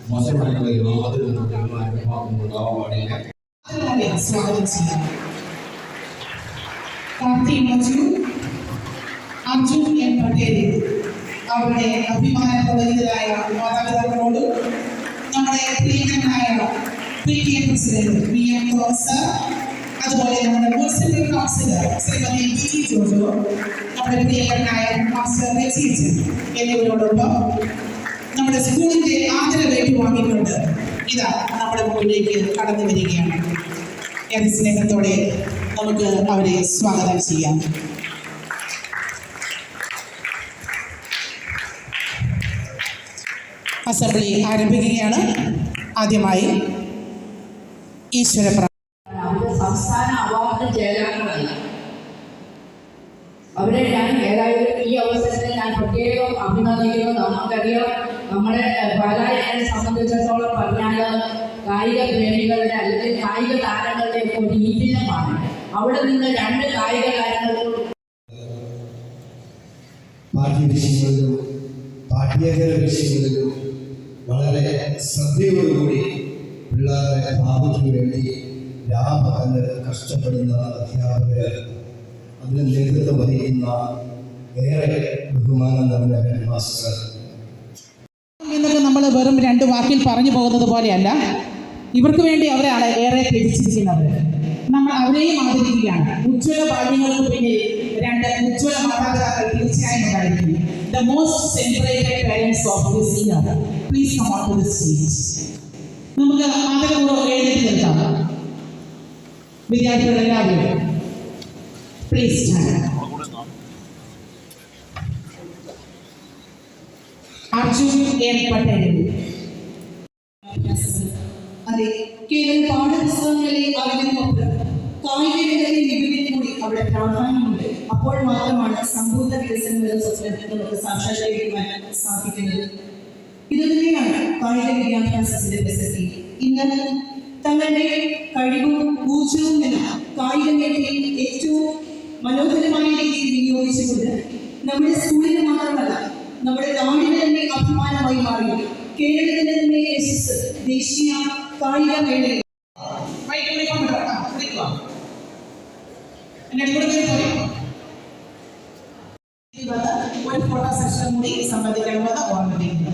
മോശമായിട്ടുള്ള യാതൊരു അനുഭവം ഉണ്ടാവാൻ പാടില്ല. സ്വാഗതം ചെയ്യാം. അർജുൻ എൻ പട്ടേൽ അവരുടെ അഭിമാനപ്രവചിതരായ മാതാപിതാക്കളോട് നമ്മുടെ പ്രിയങ്കരനായ PTA പ്രസിഡന്റ് VM സർ, അതുപോലെ നമ്മുടെ municipal councillor Shrimati BG Jojo, നമ്മുടെ പ്രിയങ്കരനായ മാസ്റ്റർ രചിച്ചൻ എന്നിവരോടൊപ്പം നമ്മുടെ സ്കൂളിന്റെ ആദരവ് ഏറ്റുവാങ്ങിക്കൊണ്ട് ഇതാ നമ്മുടെ മുന്നിലേക്ക് കടന്നു വരികയാണ്. ഏറെ സ്നേഹത്തോടെ നമുക്ക് അവരെ സ്വാഗതം ചെയ്യാം. അസംബ്ലി ആരംഭിക്കുകയാണ്. ആദ്യമായി ഈശ്വര സംസ്ഥാന അവാർഡ് ജേതാക്കളല്ല. അവരെ ഞാൻ ഏതായാലും ഈ അവസരത്തിൽ ഞാൻ പ്രത്യേകം അഭിനന്ദിക്കുന്നു. നമുക്കറിയാം, നമ്മുടെ പാലായെ സംബന്ധിച്ചിടത്തോളം പറഞ്ഞാൽ കായിക പ്രേമികളുടെ അല്ലെങ്കിൽ കായിക താരങ്ങളുടെ ഒരു ഈറ്റില്ലമാണ്. അവിടെ നിന്ന് രണ്ട് കായിക താരങ്ങളും പാഠ്യവിഷയങ്ങളിലും പാഠ്യേതര വിഷയങ്ങളിലും വളരെ ശ്രദ്ധയോടുകൂടി പിള്ളേരുടെ ഭാവിക്ക് വേണ്ടി രാപകല് കഷ്ടപ്പെടുന്ന അധ്യാപകർ, അതിന് നേതൃത്വം വഹിക്കുന്ന ഏറെ ബഹുമാനം നിറഞ്ഞ ഹെഡ് മാസ്റ്റർ എന്നൊക്കെ നമ്മൾ വെറും രണ്ട് വാക്കിൽ പറഞ്ഞു പോകുന്നത് പോലെയല്ല. ഇവർക്ക് വേണ്ടി അവരാണ് ഏറെ ത്യജിച്ചിരിക്കുന്നവർ. നമ്മൾ അവരെയും ആദരിക്കുകയാണ്. ഉജ്ജ്വല ബാല്യങ്ങൾക്ക് പിന്നെ രണ്ട് ഉജ്ജ്വല മാതാപിതാക്കൾ തീർച്ചയായും ഉണ്ടായിരിക്കും. The most celebrated parents of this year, please come on to the stage. നമുക്ക് ആദരപൂർവ്വം എഴുന്നേറ്റ് നിൽക്കാം. വിദ്യാർത്ഥികളെല്ലാവരും please stand. Arjun N Patel. അതെ, കേവലം പാഠപുസ്തകങ്ങളിലെ അറിവിനൊപ്പം കായിക രംഗത്തെ മികവിന് കൂടി അവിടെ പ്രാധാന്യമുണ്ട്. അപ്പോൾ മാത്രമാണ് സമ്പൂർണ്ണ വികസനങ്ങളുടെ സ്വപ്നം നമുക്ക് സാക്ഷാത്കരിക്കുവാൻ സാധിക്കുന്നത്. ഇതുതന്നെയാണ് കായിക വിദ്യാഭ്യാസത്തിന്റെ പ്രസക്തി. ഇന്ന് തങ്ങളുടെ കഴിവും ഊർജവും എല്ലാം കായിക മേഖലയിൽ ഏറ്റവും മനോഹരമായ രീതിയിൽ വിനിയോഗിച്ചുകൊണ്ട് നമ്മുടെ സ്കൂളിന് മാത്രമല്ല നമ്മുടെ നാടിന് തന്നെ അഭിമാനമായി മാറി കേരളത്തിന്റെ തന്നെ യശസ് ദേശീയ കായിക മേളയിൽ ഒരു ഫോട്ടോ സെഷൻ കൂടി സംബന്ധിക്കണമെന്ന് ഓർമ്മിപ്പിക്കുന്നു.